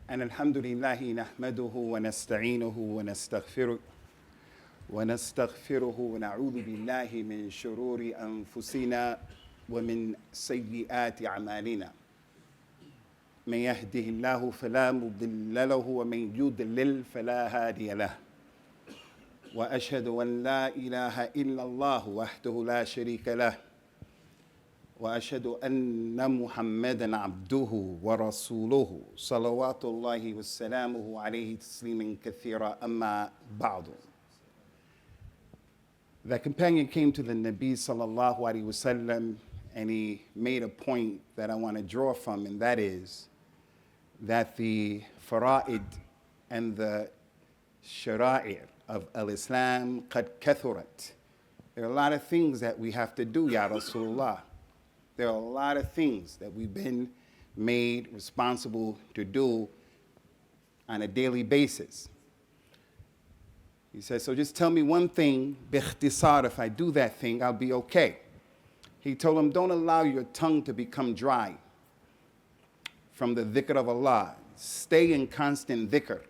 أن الحمد لله نحمده ونستعينه ونستغفره ونعوذ بالله من شرور أنفسنا ومن سيئات أعمالنا. من يهده الله فلا مضل له ومن يضلل فلا هادي له. وأشهد أن لا إله إلا الله وحده لا شريك له. وأشهد أن محمدًا عبده ورسوله صلوات الله وسلامه عليه تسليما كثيرا أما بعد. The companion came to the Nabi sallallahu alaihi wasallam and he made a point that I want to draw from, and that is that the fara'id and the shara'ir of al-Islam qad kathurat. There are a lot of things that we have to do, Ya Rasulullah. There are a lot of things that we've been made responsible to do on a daily basis. He says, so just tell me one thing, bikhtisar, if I do that thing, I'll be okay. He told him, don't allow your tongue to become dry from the dhikr of Allah. Stay in constant dhikr.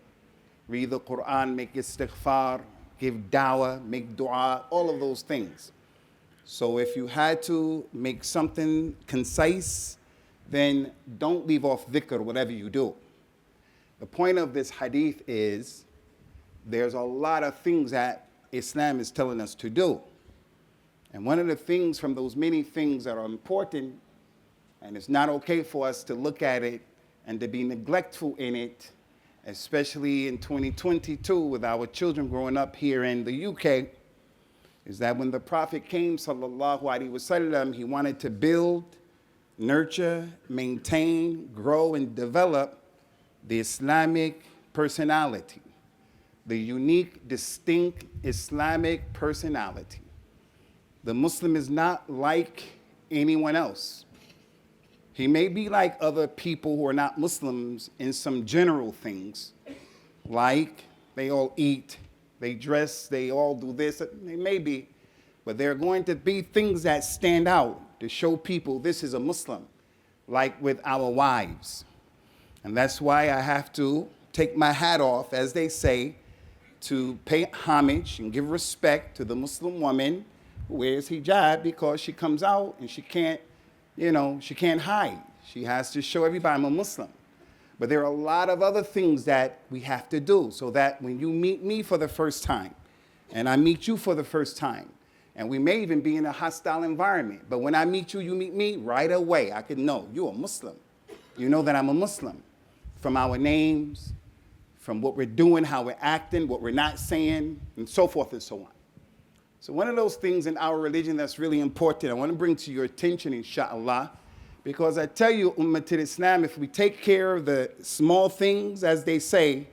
Read the Quran, make istighfar, give da'wah, make dua, all of those things. So if you had to make something concise, then don't leave off dhikr, whatever you do. The point of this hadith is there's a lot of things that Islam is telling us to do. And one of the things from those many things that are important, and it's not okay for us to look at it and to be neglectful in it, especially in 2022 with our children growing up here in the UK, is that when the Prophet came, sallallahu alaihi wasallam, he wanted to build, nurture, maintain, grow, and develop the Islamic personality, the unique, distinct Islamic personality. The Muslim is not like anyone else. He may be like other people who are not Muslims in some general things, like they all eat, they dress, they all do this. They may be, but there are going to be things that stand out to show people this is a Muslim, like with our wives. And that's why I have to take my hat off, as they say, to pay homage and give respect to the Muslim woman who wears hijab, because she comes out and she can't, she can't hide. She has to show everybody I'm a Muslim. But there are a lot of other things that we have to do so that when you meet me for the first time, and I meet you for the first time, and we may even be in a hostile environment, but when I meet you, you meet me, right away, I can know you're a Muslim. You know that I'm a Muslim from our names, from what we're doing, how we're acting, what we're not saying, and so forth and so on. So one of those things in our religion that's really important, I want to bring to your attention, inshallah, because I tell you, Ummah al-Islam, if we take care of the small things, as they say,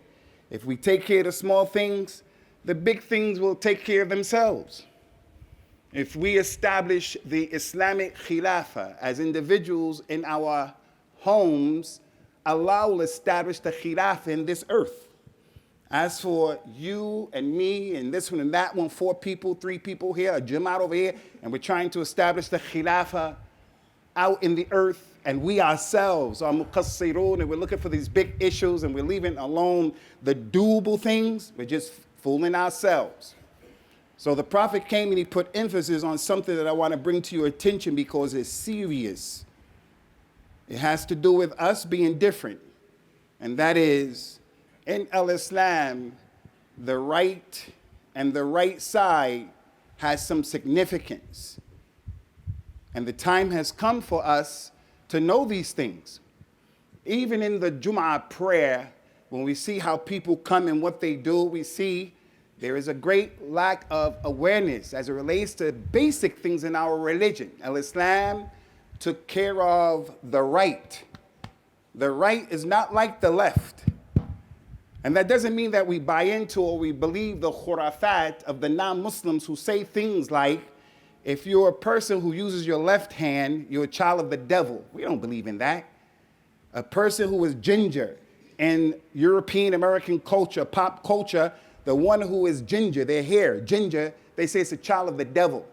if we take care of the small things, the big things will take care of themselves. If we establish the Islamic Khilafah as individuals in our homes, Allah will establish the Khilafah in this earth. As for you and me and this one and that one, 4 people, 3 people here, a Jamaat over here, and we're trying to establish the Khilafah out in the earth, and we ourselves are muqassirun, and we're looking for these big issues, and we're leaving alone the doable things, we're just fooling ourselves. So the Prophet came and he put emphasis on something that I want to bring to your attention because it's serious. It has to do with us being different, and that is, in al-Islam, the right and the right side has some significance. And the time has come for us to know these things. Even in the Jum'ah prayer, when we see how people come and what they do, we see there is a great lack of awareness as it relates to basic things in our religion. Al-Islam took care of the right. The right is not like the left. And that doesn't mean that we buy into or we believe the khurafat of the non-Muslims who say things like, if you're a person who uses your left hand, you're a child of the devil. We don't believe in that. A person who is ginger in European American culture, pop culture, the one who is ginger, their hair, ginger, they say it's a child of the devil.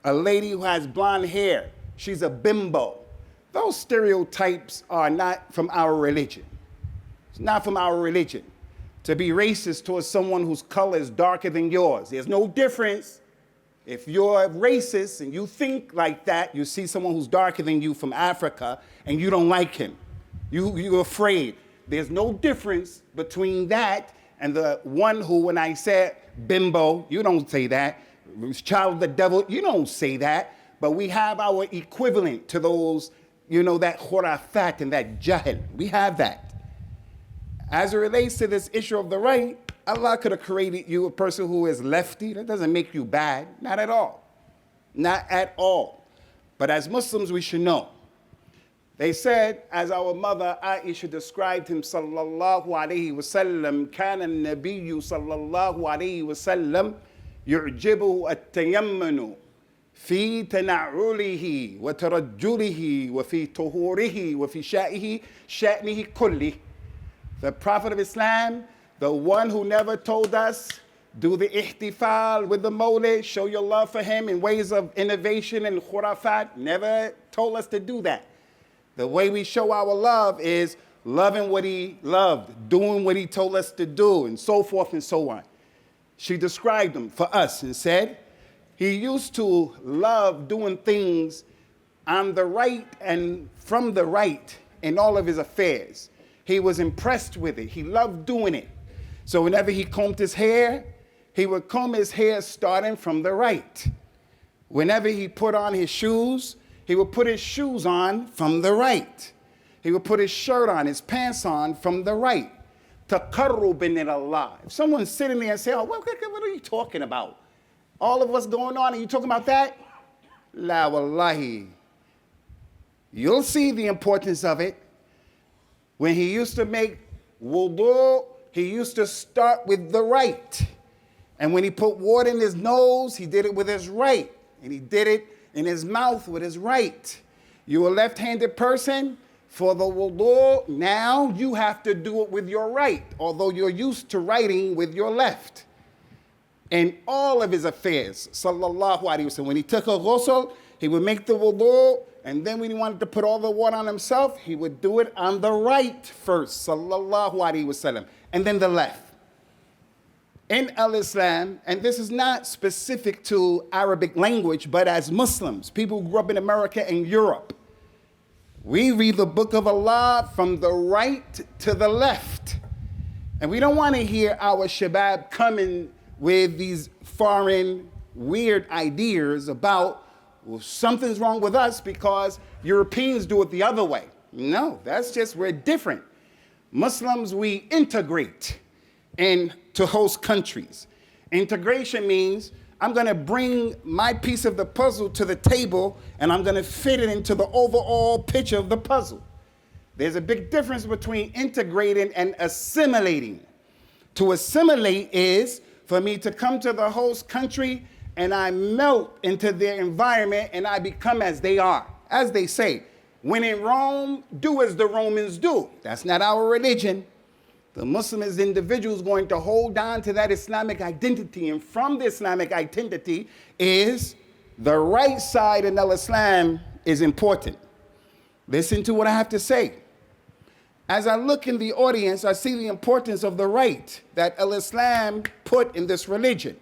A lady who has blonde hair, she's a bimbo. Those stereotypes are not from our religion. It's not from our religion to be racist towards someone whose color is darker than yours. There's no difference. If you're racist and you think like that, you see someone who's darker than you from Africa and you don't like him. You're afraid. There's no difference between that and the one who, when I said bimbo, you don't say that. Child of the devil, you don't say that. But we have our equivalent to those, that khurafat and that jahl. We have that. As it relates to this issue of the right, Allah could have created you a person who is lefty. That doesn't make you bad. Not at all. Not at all. But as Muslims, we should know. They said, as our mother Aisha described him, sallallahu alayhi wasallam, kana an-nabiyyu sallallahu alayhi wasallam yu'jibuhu at-tayammunu fi tana'ulihi wa tarajjulihi wa fi tuhurihi wa fi sha'nihi kulli. The Prophet of Islam, the one who never told us, do the ihtifal with the mawlid, show your love for him in ways of innovation and khurafat, never told us to do that. The way we show our love is loving what he loved, doing what he told us to do, and so forth and so on. She described him for us and said, he used to love doing things on the right and from the right in all of his affairs. He was impressed with it. He loved doing it. So whenever he combed his hair, he would comb his hair starting from the right. Whenever he put on his shoes, he would put his shoes on from the right. He would put his shirt on, his pants on from the right. Taqarrubin ila Allah. If someone's sitting there and say, oh, what are you talking about? All of what's going on, are you talking about that? La wallahi. You'll see the importance of it. When he used to make wudu, he used to start with the right. And when he put water in his nose, he did it with his right. And he did it in his mouth with his right. You're a left-handed person. For the wudu, now you have to do it with your right, although you're used to writing with your left. In all of his affairs, sallallahu alaihi wasallam, when he took a ghusl, he would make the wudu, and then when he wanted to put all the water on himself, he would do it on the right first, sallallahu alaihi wasallam, and then the left. In al-Islam, and this is not specific to Arabic language, but as Muslims, people who grew up in America and Europe, we read the book of Allah from the right to the left. And we don't want to hear our shabab coming with these foreign weird ideas about, well, something's wrong with us because Europeans do it the other way. No, that's just, we're different. Muslims, we integrate into host countries. Integration means I'm going to bring my piece of the puzzle to the table and I'm going to fit it into the overall picture of the puzzle. There's a big difference between integrating and assimilating. To assimilate is for me to come to the host country and I melt into their environment and I become as they are. As they say, when in Rome, do as the Romans do. That's not our religion. The Muslim is individuals going to hold on to that Islamic identity, and from the Islamic identity is the right side in al-Islam is important. Listen to what I have to say. As I look in the audience, I see the importance of the right that al-Islam put in this religion.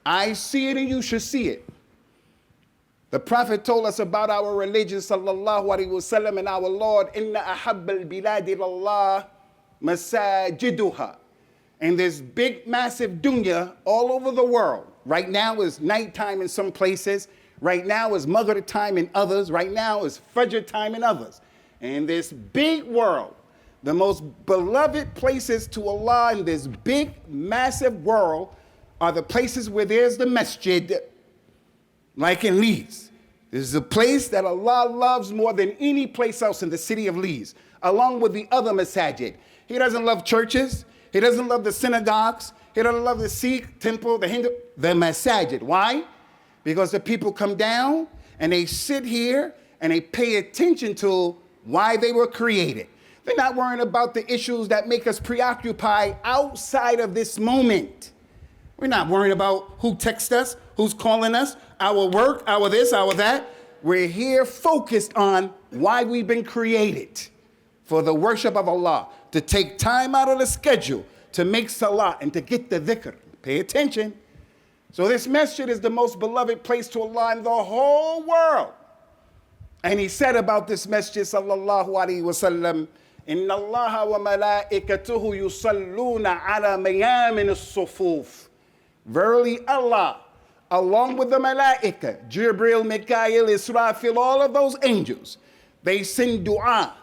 I see it and you should see it. The Prophet told us about our religion, sallallahu alaihi wasallam, and our Lord, inna ahabbal biladi ilallah masajiduha. And this big, massive dunya all over the world. Right now is nighttime in some places. Right now is Maghrib time in others. Right now is Fajr time in others. And this big world, the most beloved places to Allah in this big, massive world are the places where there's the masjid, like in Leeds. This is a place that Allah loves more than any place else in the city of Leeds, along with the other masajid. He doesn't love churches. He doesn't love the synagogues. He doesn't love the Sikh temple, the Hindu, the masajid. Why? Because the people come down and they sit here and they pay attention to why they were created. They're not worrying about the issues that make us preoccupied outside of this moment. We're not worrying about who texts us, who's calling us, our work, our this, our that. We're here focused on why we've been created, for the worship of Allah, to take time out of the schedule to make salah and to get the dhikr. Pay attention. So this masjid is the most beloved place to Allah in the whole world. And he said about this masjid, sallallahu alaihi wasallam, Inna Allah wa malaikatuhu yusalluna ala mayamin as-sufuf. Verily Allah, along with the malaika, Jibril, Mikael, Israfil, all of those angels, they send dua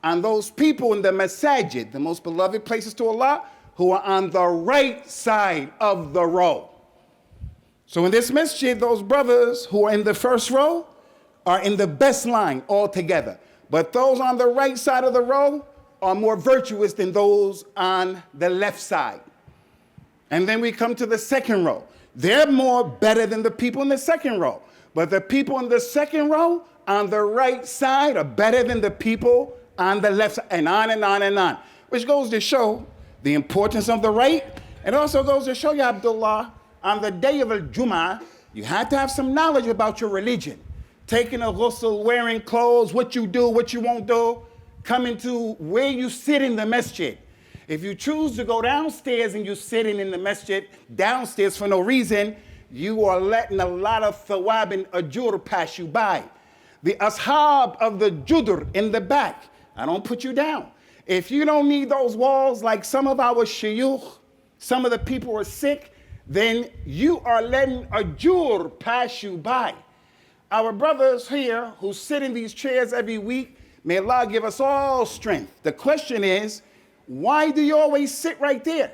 on those people in the masajid, the most beloved places to Allah, who are on the right side of the row. So in this masjid, those brothers who are in the first row are in the best line altogether. But those on the right side of the row are more virtuous than those on the left side. And then we come to the second row. They're more better than the people in the second row. But the people in the second row on the right side are better than the people on the left side, and on and on and on. Which goes to show the importance of the right. It also goes to show you, Abdullah, on the day of Al-Jum'ah, you had to have some knowledge about your religion. Taking a ghusl, wearing clothes, what you do, what you won't do, coming to where you sit in the masjid. If you choose to go downstairs and you're sitting in the masjid downstairs for no reason, you are letting a lot of thawab and ajur pass you by. The ashab of the judur in the back, I don't put you down. If you don't need those walls like some of our shuyukh, some of the people are sick, then you are letting ajur pass you by. Our brothers here who sit in these chairs every week, may Allah give us all strength. The question is, why do you always sit right there?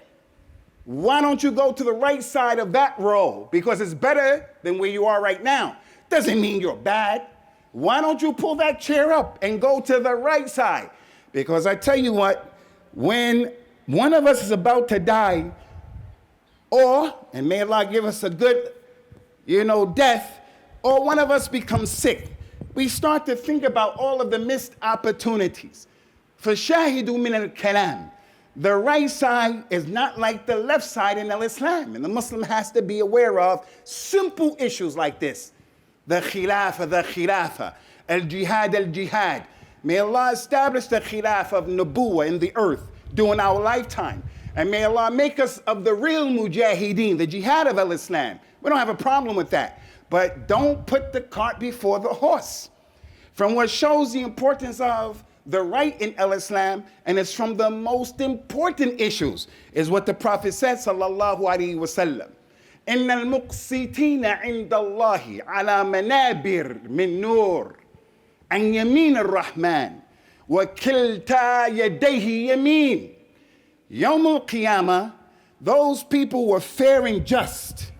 Why don't you go to the right side of that row? Because it's better than where you are right now. Doesn't mean you're bad. Why don't you pull that chair up and go to the right side? Because I tell you what, when one of us is about to die, or, and may Allah give us a good, death, or one of us becomes sick, we start to think about all of the missed opportunities. فَشَاهِدُوا مِنَ الْكَلَامِ. The right side is not like the left side in Islam. And the Muslim has to be aware of simple issues like this. The khilafah, al-jihad. May Allah establish the khilafah of nubuwah in the earth during our lifetime. And may Allah make us of the real mujahideen, the jihad of al-Islam. We don't have a problem with that. But don't put the cart before the horse. From what shows the importance of the right in al-Islam, and it's from the most important issues, is what the Prophet said, sallallahu alaihi wasallam. إِنَّ الْمُقْسِطِينَ عِنْدَ اللَّهِ عَلَى مَنَابِرْ مِن نُور عَنْ يَمِينِ الرَّحْمَنِ وَكِلْتَا يَدَيْهِ يَمِينٌ. Yawm al-Qiyamah, those people were fair and just.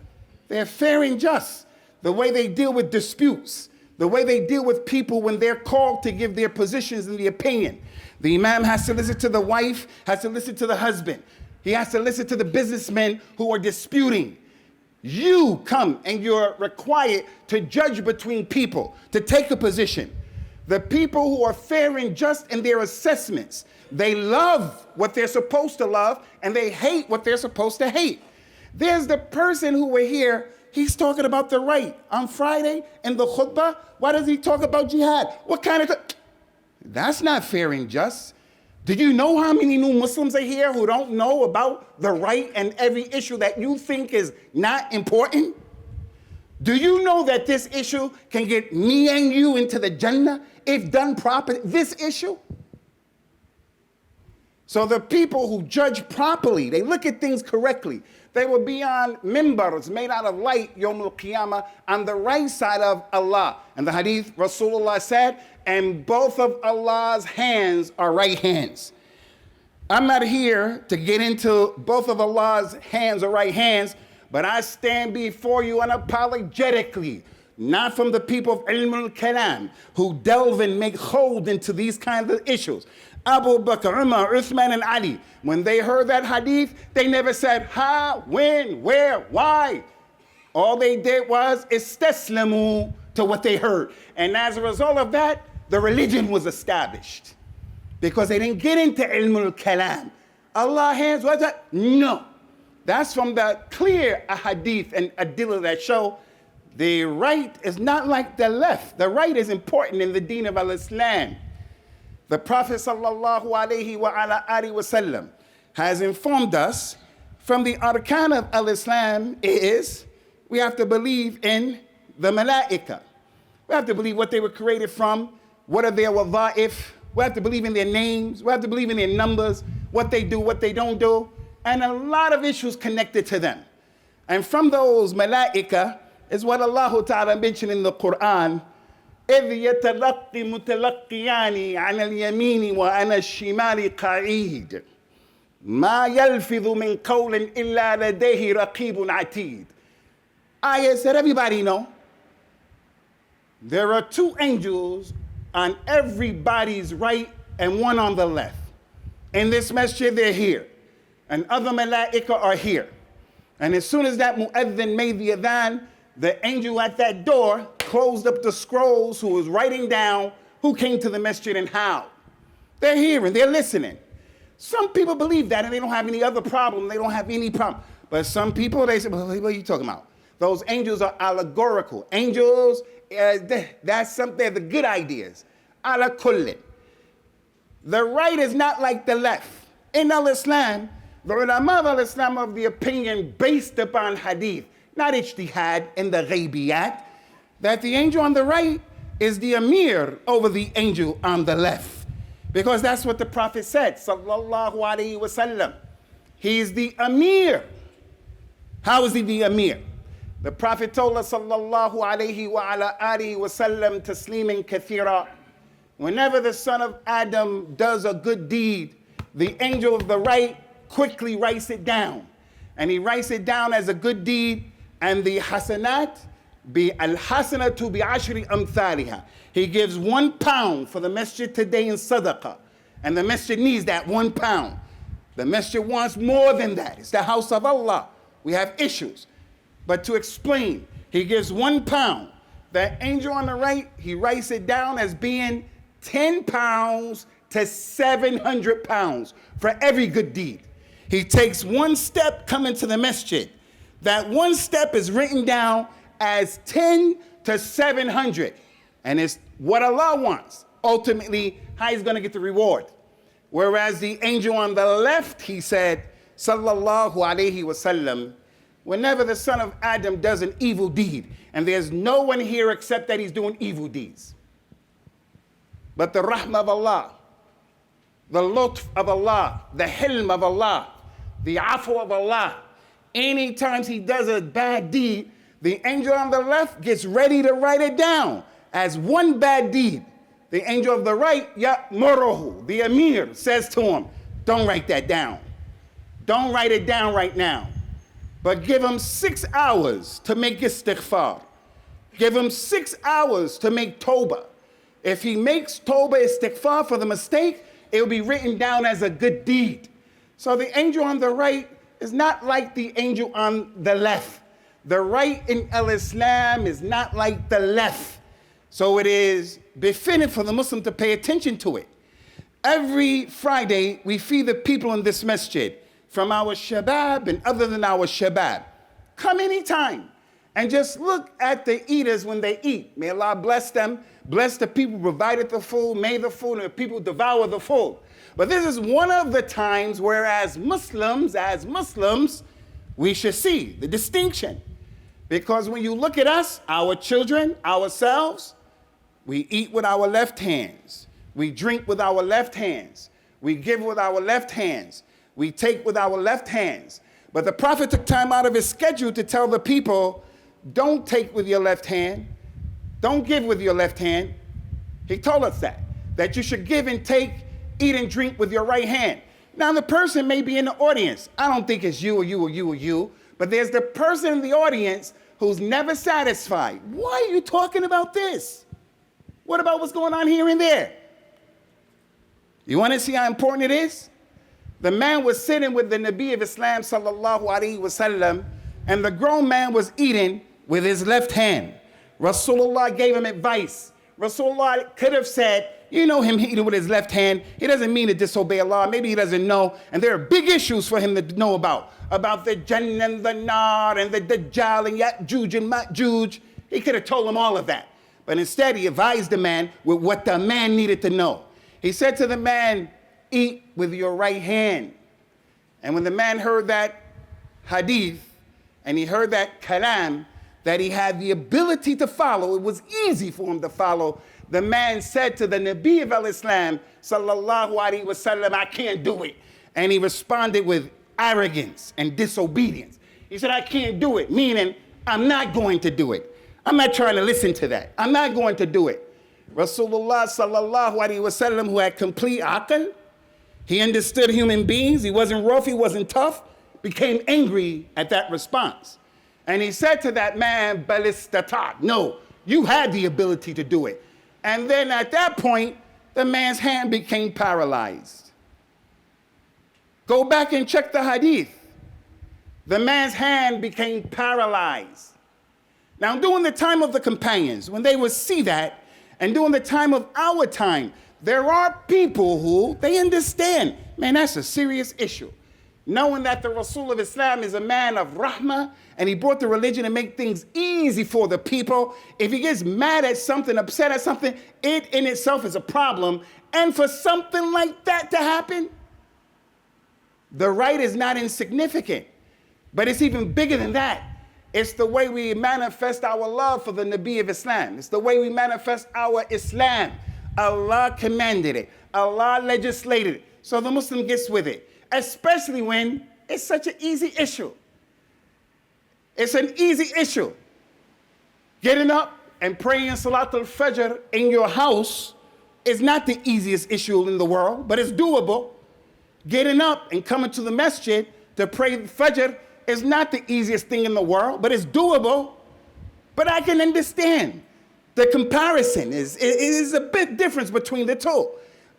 They're fair and just. The way they deal with disputes, the way they deal with people when they're called to give their positions and the opinion. The imam has to listen to the wife, has to listen to the husband. He has to listen to the businessmen who are disputing. You come and you're required to judge between people, to take a position. The people who are fair and just in their assessments, they love what they're supposed to love and they hate what they're supposed to hate. There's the person who we're here, he's talking about the right. On Friday in the khutbah, why does he talk about jihad? What kind of... That's not fair and just. Do you know how many new Muslims are here who don't know about the right and every issue that you think is not important? Do you know that this issue can get me and you into the Jannah if done properly? This issue? So the people who judge properly, they look at things correctly. They will be on mimbars made out of light, Yawm al-Qiyamah, on the right side of Allah. And the hadith, Rasulullah said, and both of Allah's hands are right hands. I'm not here to get into both of Allah's hands or right hands, but I stand before you unapologetically, not from the people of Ilm al-Kalam, who delve and make hold into these kinds of issues. Abu Bakr, Umar, Uthman, and Ali, when they heard that hadith, they never said, how, when, where, why. All they did was istaslamu to what they heard. And as a result of that, the religion was established. Because they didn't get into ilm al-kalam. Allah's hands, what's that? No. That's from the clear hadith and adillah that show the right is not like the left. The right is important in the deen of al-Islam. The Prophet sallallahu alaihi wasallam has informed us from the arkan of al-Islam is we have to believe in the malaika. We have to believe what they were created from, what are their wadha'if. We have to believe in their names. We have to believe in their numbers, what they do, what they don't do, and a lot of issues connected to them. And from those malaika is what Allah Ta'ala mentioned in the Quran, إِذْ يَتَلَقِّ مُتَلَقِّيَانِ عَنَ الْيَمِينِ وَعَنَ الشِّمَالِ قَعِيدٌ مَا يَلْفِظُ مِنْ قَوْلٍ إِلَّا لَدَيْهِ رَقِيبٌ عَتِيدٌ. Ayahs that everybody know. There are two angels on everybody's right and one on the left. In this masjid, they're here. And other malaika are here. And as soon as that mu'adhin made the adhan, the angel at that door closed up the scrolls who was writing down who came to the masjid and how. They're here and they're listening. Some people believe that and they don't have any other problem. They don't have any problem. But some people, they say, well, what are you talking about? Those angels are allegorical. Angels, that's something, they're the good ideas. Ala kullin. The right is not like the left. In al-Islam, the ulama of al-Islam of the opinion based upon hadith, not ijtihad in the ghaybiyat, that the angel on the right is the amir over the angel on the left. Because that's what the Prophet said, sallallahu alaihi wasallam. He is the amir. How is he the amir? The Prophet told us, sallallahu alaihi wa ala alihi wasallam, tasliman kathira. Whenever the son of Adam does a good deed, the angel of the right quickly writes it down. And he writes it down as a good deed, and the hasanat, al-hasanatu bi ashri amthaliha. He gives £1 for the masjid today in sadaqah. And the masjid needs that £1. The masjid wants more than that. It's the house of Allah. We have issues. But to explain, he gives £1. That angel on the right, he writes it down as being £10 to £700 for every good deed. He takes one step coming to the masjid. That one step is written down as 10 to 700. And it's what Allah wants. Ultimately, how he's going to get the reward. Whereas the angel on the left, he said, sallallahu alaihi wasallam, whenever the son of Adam does an evil deed, and there's no one here except that he's doing evil deeds. But the rahmah of Allah, the lutf of Allah, the hilm of Allah, the afu of Allah, anytime he does a bad deed, the angel on the left gets ready to write it down as one bad deed. The angel of the right, ya'muruhu, the amir, says to him, don't write that down. Don't write it down right now. But give him 6 hours to make istighfar. Give him 6 hours to make tawbah. If he makes tawbah istighfar for the mistake, it will be written down as a good deed. So the angel on the right is not like the angel on the left. The right in al-Islam is not like the left. So it is befitting for the Muslim to pay attention to it. Every Friday, we feed the people in this masjid, from our shabab and other than our shabab. Come anytime and just look at the eaters when they eat. May Allah bless them, bless the people who provided the food, made the food, and the people who devour the food. But this is one of the times where as Muslims, we should see the distinction. Because when you look at us, our children, ourselves, we eat with our left hands. We drink with our left hands. We give with our left hands. We take with our left hands. But the Prophet took time out of his schedule to tell the people, don't take with your left hand. Don't give with your left hand. He told us that you should give and take, eat and drink with your right hand. Now the person may be in the audience. I don't think it's you or you or you or you, but there's the person in the audience who's never satisfied. Why are you talking about this? What about what's going on here and there? You want to see how important it is? The man was sitting with the Nabi of Islam, sallallahu alaihi wasallam, and the grown man was eating with his left hand. Rasulullah gave him advice. Rasulullah could have said, you know him eating with his left hand, he doesn't mean to disobey Allah. Maybe he doesn't know. And there are big issues for him to know about the Jannah and the Nar and the Dajjal and Ya'juj and Ma'juj. He could have told him all of that. But instead, he advised the man with what the man needed to know. He said to the man, eat with your right hand. And when the man heard that hadith, and he heard that kalam, that he had the ability to follow, it was easy for him to follow, the man said to the Nabi of al-Islam, sallallahu alaihi wasallam, I can't do it. And he responded with arrogance and disobedience. He said, I can't do it, meaning I'm not going to do it. I'm not trying to listen to that. I'm not going to do it. Rasulullah sallallahu alaihi wasallam, who had complete aql, he understood human beings, he wasn't rough, he wasn't tough, became angry at that response. And he said to that man, balistatat, no, you had the ability to do it. And then at that point, the man's hand became paralyzed. Go back and check the hadith. The man's hand became paralyzed. Now, during the time of the companions, when they would see that, and during the time of our time, there are people who, they understand, man, that's a serious issue. Knowing that the Rasul of Islam is a man of rahmah, and he brought the religion to make things easy for the people. If he gets mad at something, upset at something, it in itself is a problem. And for something like that to happen, the right is not insignificant, but it's even bigger than that. It's the way we manifest our love for the Nabi of Islam. It's the way we manifest our Islam. Allah commanded it. Allah legislated it. So the Muslim gets with it, especially when it's such an easy issue. It's an easy issue. Getting up and praying Salatul Fajr in your house is not the easiest issue in the world, but it's doable. Getting up and coming to the masjid to pray Fajr is not the easiest thing in the world, but it's doable. But I can understand the comparison is a big difference between the two.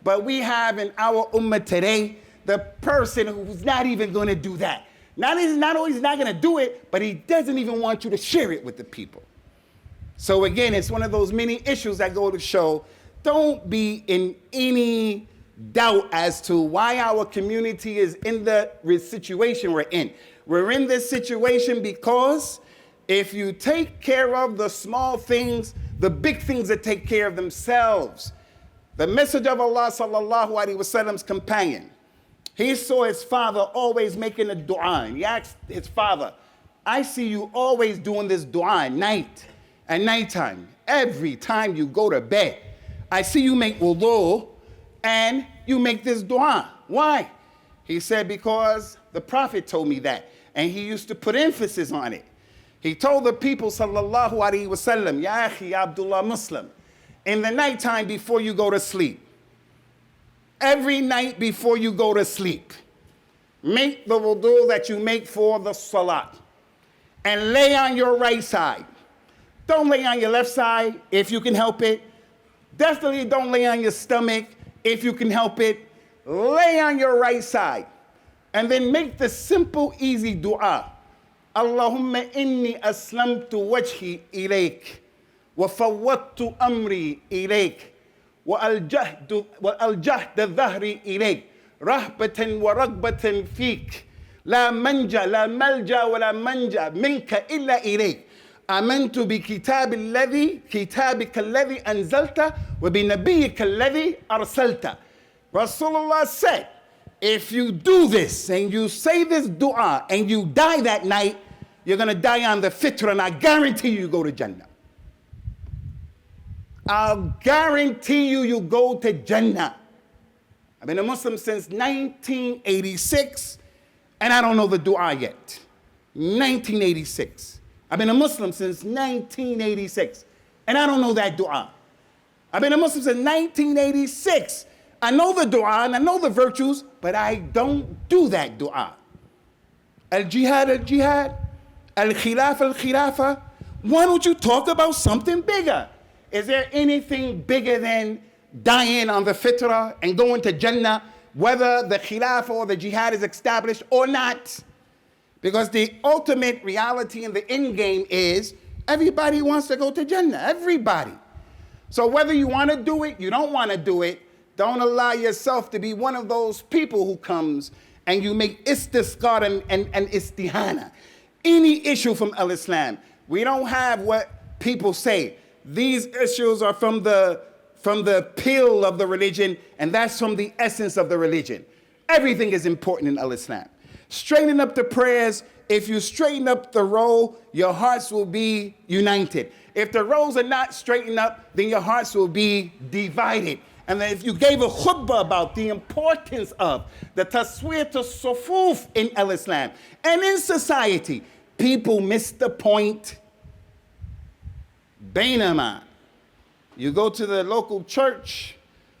But we have in our ummah today the person who's not even going to do that. Not only he's not going to do it, but he doesn't even want you to share it with the people. So again, it's one of those many issues that go to show, don't be in any doubt as to why our community is in the situation we're in. We're in this situation because if you take care of the small things, the big things that take care of themselves. The message of Allah sallallahu alaihi wasallam's companion, he saw his father always making a dua, and he asked his father, I see you always doing this dua at night, at nighttime. Every time you go to bed, I see you make wudu and you make this dua. Why? He said, because the Prophet told me that, and he used to put emphasis on it. He told the people, sallallahu alaihi wasallam, ya akhi Abdullah Muslim, in the nighttime before you go to sleep, every night before you go to sleep, make the wudu that you make for the salat, and lay on your right side. Don't lay on your left side if you can help it. Definitely don't lay on your stomach if you can help it. Lay on your right side. And then make the simple, easy dua. Allahumma inni aslamtu wajhi ilayk, wa fawwadtu amri ilayk, wa aljahtu dhahri ilayk, rahbatan wa ragbatan fik, la manja, la malja, wa la manja minka illa ilayk. آمنت بكتاب الذي كتابك الذي أنزلت وبنبيك الذي أرسلت. Rasulullah said, if you do this and you say this dua and you die that night, you're going to die on the fitrah, and I guarantee you go to Jannah. I'll guarantee you go to Jannah. I've been a Muslim since 1986, and I don't know the dua yet. 1986. I've been a Muslim since 1986, and I don't know that dua. I've been a Muslim since 1986. I know the dua and I know the virtues, but I don't do that dua. Al-jihad, al-jihad, al-khilaf, al-khilafa. Why don't you talk about something bigger? Is there anything bigger than dying on the fitrah and going to Jannah, whether the khilaf or the jihad is established or not? Because the ultimate reality in the end game is everybody wants to go to Jannah, everybody. So whether you want to do it, you don't want to do it, don't allow yourself to be one of those people who comes and you make istisqar and istihana. Any issue from al-Islam, we don't have what people say. These issues are from from the appeal of the religion, and that's from the essence of the religion. Everything is important in Al-Islam. Straighten up the prayers. If you straighten up the row, your hearts will be united. If the rows are not straightened up, then your hearts will be divided. And then if you gave a khutbah about the importance of the taswiyat as-sufuf in Al-Islam and in society, people miss the point. Bainama, you go to the local church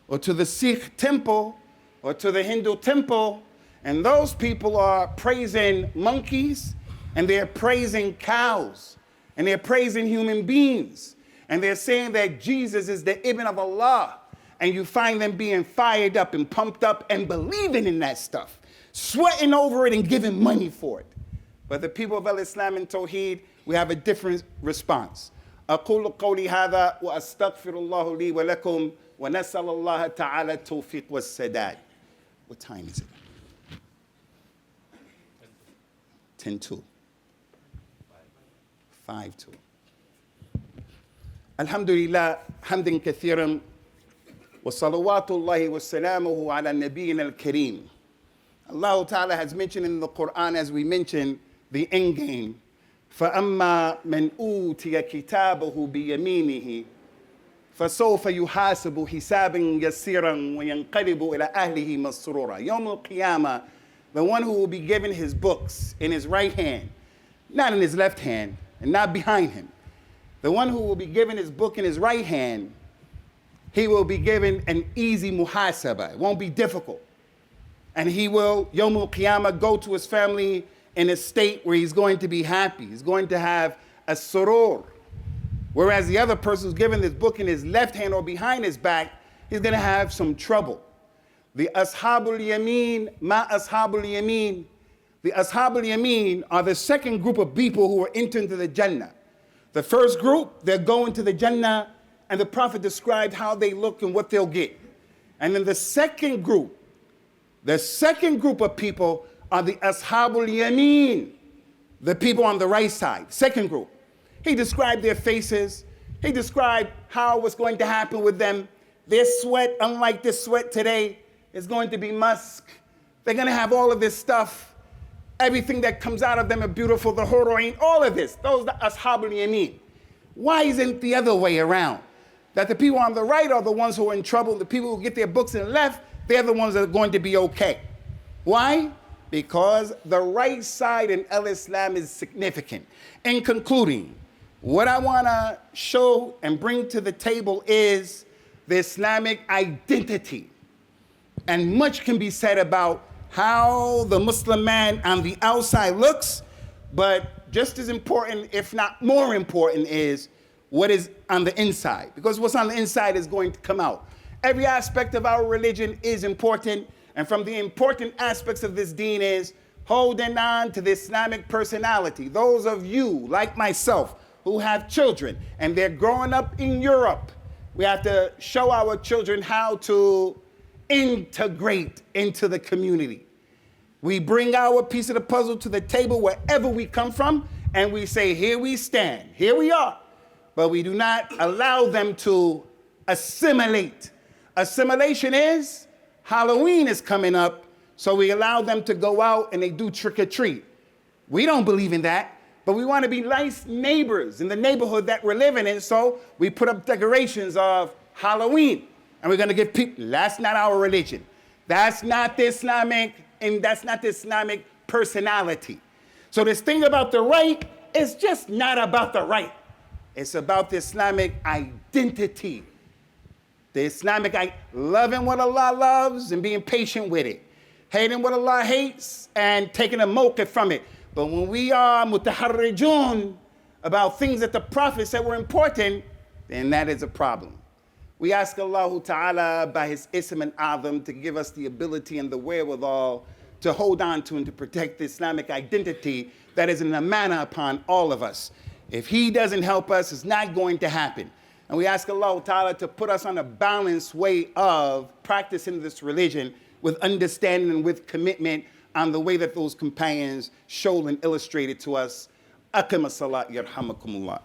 or to the Sikh temple or to the Hindu temple, and those people are praising monkeys, and they're praising cows, and they're praising human beings, and they're saying that Jesus is the Ibn of Allah, and you find them being fired up and pumped up and believing in that stuff, sweating over it and giving money for it. But the people of Al-Islam and Tawheed, we have a different response. أقول قولي هذا وأستغفر الله لي ولكم ونسأل الله تعالى التوفيق والسداد. What time is it? 10:02. 5:02. الحمد لله حمدا كثيرا وصلوات الله وسلامه على نبينا الكريم. Allah Ta'ala has mentioned in the Quran, as we mentioned, the end game. فَأَمَّا مَنْ أُوتِيَ كِتَابَهُ بِيَمِينِهِ فَسَوْفَ يُحَاسَبُ حِسَابًا يَسِيرًا وَيَنْقَلِبُ إِلَى أَهْلِهِ مَسْرُورًا. Yawm al-Qiyamah, the one who will be given his books in his right hand, not in his left hand and not behind him. The one who will be given his book in his right hand, he will be given an easy muhasabah. It won't be difficult. And he will, Yawm al-Qiyamah, go to his family in a state where he's going to be happy. He's going to have a surur. Whereas the other person who's given this book in his left hand or behind his back, he's going to have some trouble. The Ashabul Yameen, Ma Ashabul Yameen. The Ashabul Yameen are the second group of people who are entering to the Jannah. The first group, they're going to the Jannah, and the Prophet described how they look and what they'll get. And then the second group of people are the Ashabul Yameen, the people on the right side, second group. He described their faces. He described how what's going to happen with them. Their sweat, unlike this sweat today, is going to be musk. They're going to have all of this stuff. Everything that comes out of them are beautiful, the horoin, all of this. Those are the Ashabul Yameen. Why isn't the other way around? That the people on the right are the ones who are in trouble. The people who get their books in the left, they're the ones that are going to be okay. Why? Because the right side in Al-Islam is significant. In concluding, what I want to show and bring to the table is the Islamic identity. And much can be said about how the Muslim man on the outside looks, but just as important, if not more important, is what is on the inside. Because what's on the inside is going to come out. Every aspect of our religion is important, and from the important aspects of this deen is holding on to the Islamic personality. Those of you, like myself, who have children, and they're growing up in Europe, we have to show our children how to integrate into the community. We bring our piece of the puzzle to the table wherever we come from, and we say, here we stand, here we are. But we do not allow them to assimilate. Assimilation is, Halloween is coming up, so we allow them to go out and they do trick or treat. We don't believe in that, but we want to be nice neighbors in the neighborhood that we're living in, so we put up decorations of Halloween. And we're going to give people, that's not our religion. That's not the Islamic, and that's not the Islamic personality. So this thing about the right is just not about the right. It's about the Islamic identity. The Islamic, loving what Allah loves and being patient with it. Hating what Allah hates and taking a mawqif from it. But when we are mutaharrijun about things that the Prophet said were important, then that is a problem. We ask Allah Ta'ala by His Ism and Azam to give us the ability and the wherewithal to hold on to and to protect the Islamic identity that is an amana upon all of us. If He doesn't help us, it's not going to happen. And we ask Allah Ta'ala to put us on a balanced way of practicing this religion with understanding and with commitment on the way that those companions showed and illustrated to us. Aqim as-salat yarhamakumullah.